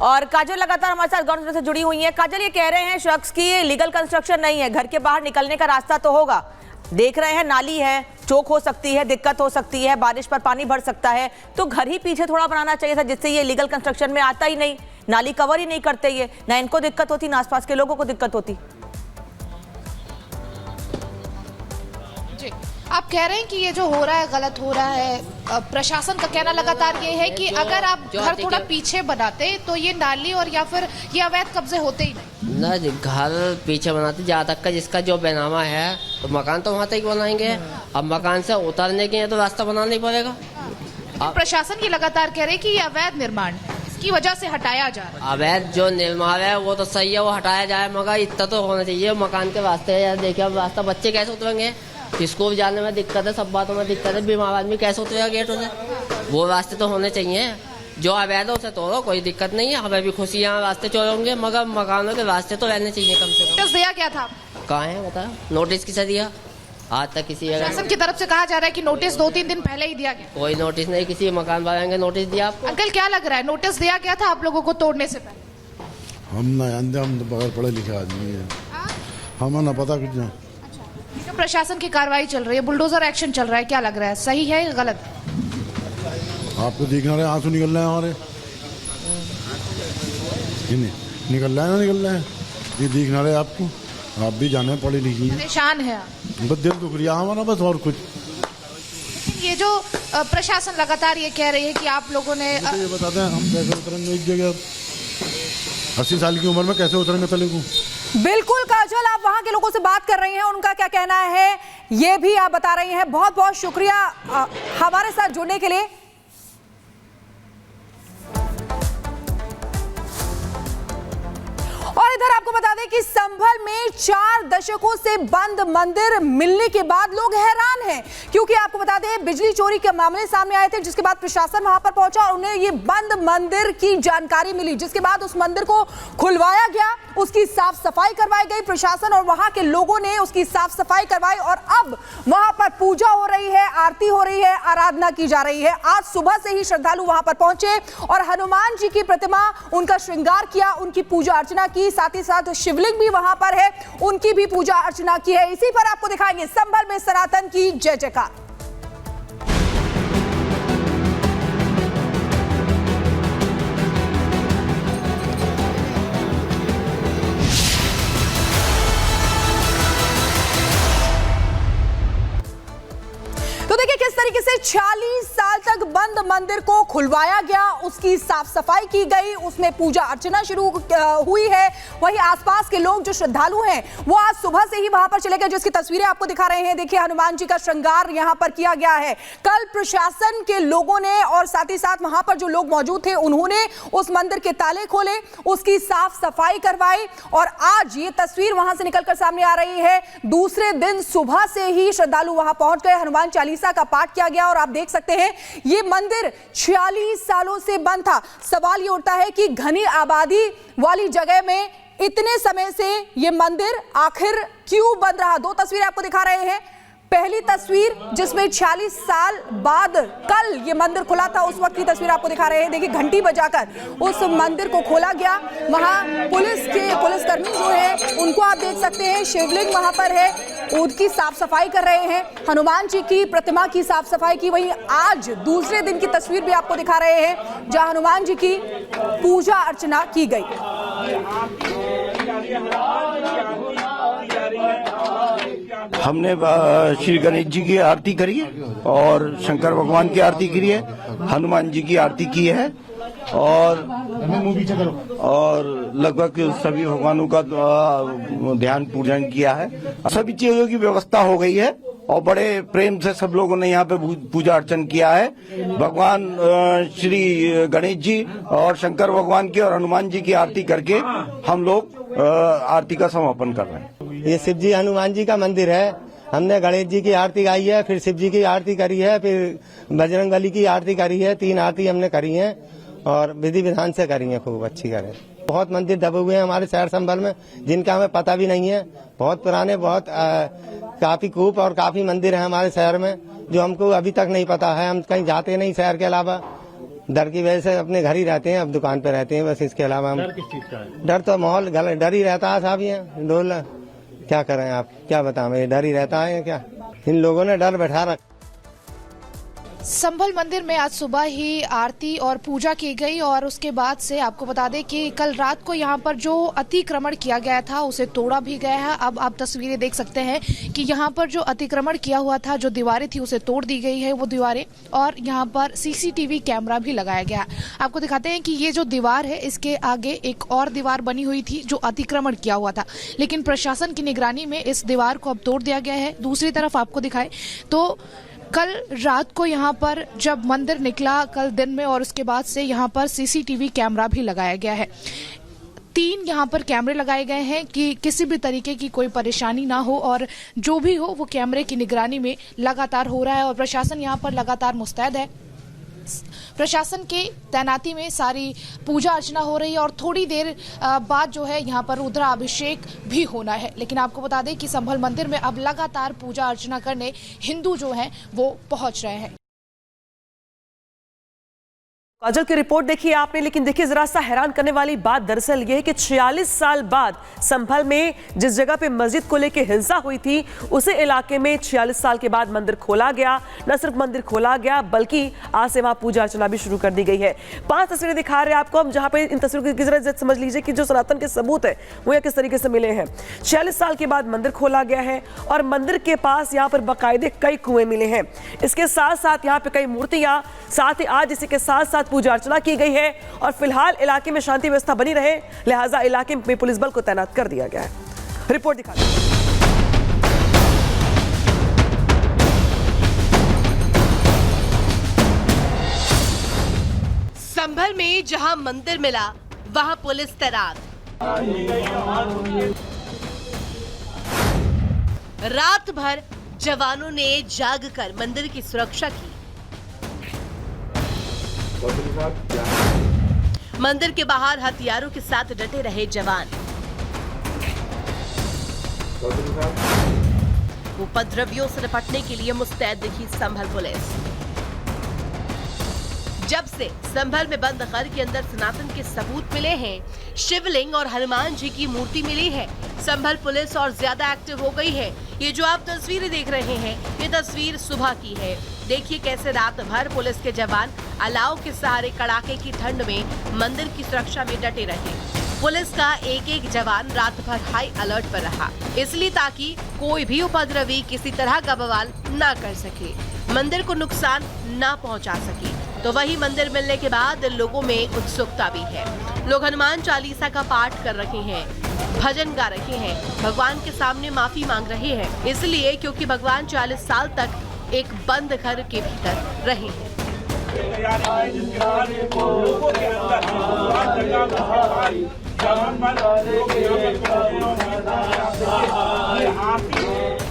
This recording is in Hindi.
और काजल लगातार हमारे साथ गौर से जुड़ी हुई है। काजल, ये कह रहे हैं शख्स की ये लीगल कंस्ट्रक्शन नहीं है, घर के बाहर निकलने का रास्ता तो होगा, देख रहे हैं नाली है, चौक हो सकती है, दिक्कत हो सकती है, बारिश पर पानी भर सकता है, तो घर ही पीछे थोड़ा बनाना चाहिए था जिससे ये लीगल कंस्ट्रक्शन में आता ही नहीं, नाली कवर ही नहीं करते, ये ना इनको दिक्कत होती ना आसपास के लोगों को दिक्कत होती। जी, आप कह रहे हैं कि ये जो हो रहा है गलत हो रहा है। प्रशासन का कहना लगातार ये है कि अगर आप घर थोड़ा पीछे बनाते तो ये नाली और या फिर ये अवैध कब्जे होते ही नहीं ना। घर पीछे बनाते जहाँ तक का जिसका जो बेनामा है तो मकान तो वहाँ तक बनाएंगे। अब मकान से उतारने के लिए तो रास्ता बनाना ही पड़ेगा। प्रशासन ये लगातार कह रहे हैं कि ये अवैध निर्माण की वजह से हटाया जा रहा है। अवैध जो निर्माण है वो तो सही है, वो हटाया जाए, मगर इतना तो होना चाहिए मकान के रास्ते। यार देखिए अब रास्ता बच्चे कैसे उतरेंगे, स्कूल जाने में दिक्कत है, सब बातों में दिक्कत है, बीमार आदमी कैसे उतरेगा गेटों से, वो रास्ते तो होने चाहिए। जो अवैध उसे तोड़ो, कोई दिक्कत नहीं है, हमें भी खुशी यहाँ रास्ते चोरेंगे, मगर मकानों के रास्ते तो रहने चाहिए कम से कम। नोटिस दिया क्या था? कहाँ है बताया, नोटिस किसे दिया? आज तक किसी प्रशासन की तरफ से कहा जा रहा है कि नोटिस 2-3 दिन पहले ही दिया गया। कोई नोटिस नहीं, किसी मकान वाले ने नोटिस दिया आपको? अंकल क्या लग रहा है, नोटिस दिया गया था आप लोगों को तोड़ने से पहले? हम ना जानते, हम तो बगैर पढ़े लिखे आदमी है, हमें ना पता कुछ ना। प्रशासन की कार्रवाई चल रही है, बुलडोजर एक्शन चल रहा है, क्या लग रहा है, सही है या गलत? आपको दिखना रहे, आंसू निकल रहे हैं हमारे, निकल रहे हैं ना, निकल रहे हैं, ये दिखना रहे आपको, आप भी जाने पढ़ी लिखी परेशान है बस, दिल दुख रहा हमारा बस, और कुछ। ये जो प्रशासन लगातार ये कह रही है कि आप लोगों ने ये बताते हैं हम कैसे उतरेंगे एक जगह, 80 साल की उम्र में कैसे उतरेंगे तले को। बिल्कुल काजल, आप वहां के लोगों से बात कर रही हैं, उनका क्या कहना है ये भी आप बता रही हैं। बहुत बहुत शुक्रिया हमारे साथ जुड़ने के लिए। और इधर आपको बता दें कि संभल में 4 दशकों से बंद मंदिर मिलने के बाद लोग हैरान हैं, क्योंकि आपको बता दें बिजली चोरी के मामले सामने आए थे, जिसके बाद प्रशासन वहां पर पहुंचा और उन्हें ये बंद मंदिर की जानकारी मिली, जिसके बाद उस मंदिर को खुलवाया गया, उसकी साफ सफाई करवाई गई, प्रशासन और वहां के लोगों ने उसकी साफ सफाई करवाई और अब वहां पर पूजा हो रही है, आरती हो रही है, आराधना की जा रही है। आज सुबह से ही श्रद्धालु वहां पर पहुंचे और हनुमान जी की प्रतिमा, उनका श्रृंगार किया, उनकी पूजा अर्चना की, साथ ही साथ शिवलिंग भी वहां पर है, उनकी भी पूजा अर्चना की है। इसी पर आपको दिखाएंगे संभल में सनातन की जय जयकार। तो देखिए किस तरीके से 40 साल तक बंद मंदिर को खुलवाया गया, उसकी साफ सफाई की गई, उसमें पूजा अर्चना शुरू हुई है। वहीं आसपास के लोग जो श्रद्धालु हैं वो आज सुबह से ही वहां पर चले गए, जिसकी तस्वीरें आपको दिखा रहे हैं। देखिए हनुमान जी का श्रृंगार यहां पर किया गया है। कल प्रशासन के लोगों ने और साथ ही साथ वहां पर जो लोग मौजूद थे उन्होंने उस मंदिर के ताले खोले, उसकी साफ सफाई करवाई और आज ये तस्वीर वहां से निकलकर सामने आ रही है। दूसरे दिन सुबह से ही श्रद्धालु वहां पहुंच गए, हनुमान चालीसा का पाठ किया गया और आप देख सकते हैं ये मंदिर 46 सालों से बंद था। सवाल ये उठता है कि घनी आबादी वाली जगह में इतने समय से ये मंदिर आखिर क्यों बंद रहा। 2 तस्वीरें आपको दिखा रहे हैं। पहली तस्वीर जिसमें 46 साल बाद कल ये मंदिर खुला था, उस वक्त की तस्वीर आपको दिखा रहे हैं। देखिए घंटी बजाकर उस मंदिर को खोला गया, वहां पुलिसकर्मी जो है उनको आप देख सकते हैं, शिवलिंग वहां पर है, उनकी साफ सफाई कर रहे हैं, हनुमान जी की प्रतिमा की साफ सफाई की। वहीं आज दूसरे दिन की तस्वीर भी आपको दिखा रहे हैं जहां हनुमान जी की पूजा अर्चना की गई। हमने श्री गणेश जी की आरती करी है और शंकर भगवान की आरती करी है, हनुमान जी की आरती की है और लगभग सभी भगवानों का ध्यान पूजन किया है। सभी चीजों की व्यवस्था हो गई है और बड़े प्रेम से सब लोगों ने यहाँ पे पूजा अर्चन किया है। भगवान श्री गणेश जी और शंकर भगवान की और हनुमान जी की आरती करके हम लोग आरती का समापन कर रहे हैं। ये शिव जी हनुमान जी का मंदिर है। हमने गणेश जी की आरती गाई है, फिर शिव जी की आरती करी है, फिर बजरंगबली की आरती करी है। 3 आरती हमने करी है और विधि विधान से करी है, खूब अच्छी करें। बहुत मंदिर दबे हुए हैं हमारे शहर संभल में जिनका हमें पता भी नहीं है। बहुत पुराने, बहुत काफी कूप और काफी मंदिर है हमारे शहर में जो हमको अभी तक नहीं पता है। हम कहीं जाते नहीं शहर के अलावा, डर की वजह से अपने घर ही रहते हैं, अब दुकान पे रहते हैं बस। इसके अलावा हम डर किस चीज का है? डर तो माहौल डर ही रहता है साहब। यहाँ डोल क्या करें, आप क्या बताएं, डर ही रहता है क्या। इन लोगों ने डर बैठा रखा। संभल मंदिर में आज सुबह ही आरती और पूजा की गई और उसके बाद से आपको बता दें कि कल रात को यहाँ पर जो अतिक्रमण किया गया था उसे तोड़ा भी गया है। अब आप तस्वीरें देख सकते हैं कि यहाँ पर जो अतिक्रमण किया हुआ था, जो दीवारें थी उसे तोड़ दी गई है वो दीवारें, और यहाँ पर सीसीटीवी कैमरा भी लगाया गया है। आपको दिखाते हैं कि ये जो दीवार है इसके आगे एक और दीवार बनी हुई थी जो अतिक्रमण किया हुआ था, लेकिन प्रशासन की निगरानी में इस दीवार को अब तोड़ दिया गया है। दूसरी तरफ आपको दिखाएं तो कल रात को यहाँ पर जब मंदिर निकला कल दिन में, और उसके बाद से यहाँ पर सीसीटीवी कैमरा भी लगाया गया है। 3 यहाँ पर कैमरे लगाए गए हैं कि किसी भी तरीके की कोई परेशानी ना हो, और जो भी हो वो कैमरे की निगरानी में लगातार हो रहा है और प्रशासन यहाँ पर लगातार मुस्तैद है। प्रशासन के तैनाती में सारी पूजा अर्चना हो रही है और थोड़ी देर बाद जो है यहाँ पर रुद्राभिषेक भी होना है। लेकिन आपको बता दें कि संभल मंदिर में अब लगातार पूजा अर्चना करने हिंदू जो हैं वो पहुंच रहे हैं। काजल की रिपोर्ट देखी आपने, लेकिन देखिए जरा सा हैरान करने वाली बात दरअसल ये है कि 46 साल बाद संभल में जिस जगह पे मस्जिद को लेकर हिंसा हुई थी उसी इलाके में 46 साल के बाद मंदिर खोला गया। न सिर्फ मंदिर खोला गया बल्कि आज से वहां पूजा अर्चना भी शुरू कर दी गई है। 5 तस्वीरें दिखा रहे हैं आपको हम, जहां पे इन तस्वीरों की जरा समझ लीजिए कि जो सनातन के सबूत है वो यहाँ किस तरीके से मिले हैं। 46 साल के बाद मंदिर खोला गया है और मंदिर के पास यहाँ पर बाकायदे कई कुएं मिले हैं। इसके साथ साथ यहाँ पे कई मूर्तियां, साथ ही आज इसी के साथ साथ पूजा अर्चना की गई है और फिलहाल इलाके में शांति व्यवस्था बनी रहे लिहाजा इलाके में पुलिस बल को तैनात कर दिया गया है। रिपोर्ट दिखा संभल में जहां मंदिर मिला वहां पुलिस तैनात। रात भर जवानों ने जागकर मंदिर की सुरक्षा की। मंदिर के बाहर हथियारों के साथ डटे रहे जवान। उपद्रवियों से निपटने के लिए मुस्तैद दिखी संभल पुलिस। जब से संभल में बंद घर के अंदर सनातन के सबूत मिले हैं, शिवलिंग और हनुमान जी की मूर्ति मिली है, संभल पुलिस और ज्यादा एक्टिव हो गई है। ये जो आप तस्वीरें देख रहे हैं ये तस्वीर सुबह की है। देखिए कैसे रात भर पुलिस के जवान अलाव के सहारे कड़ाके की ठंड में मंदिर की सुरक्षा में डटे रहे। पुलिस का एक एक जवान रात भर हाई अलर्ट पर रहा, इसलिए ताकि कोई भी उपद्रवी किसी तरह का बवाल ना कर सके, मंदिर को नुकसान ना पहुंचा सके। तो वही मंदिर मिलने के बाद लोगों में उत्सुकता भी है। लोग हनुमान चालीसा का पाठ कर रहे हैं, भजन गा रहे हैं, भगवान के सामने माफी मांग रहे हैं, इसलिए क्योंकि भगवान 40 साल तक एक बंद घर के भीतर रहे हैं। आप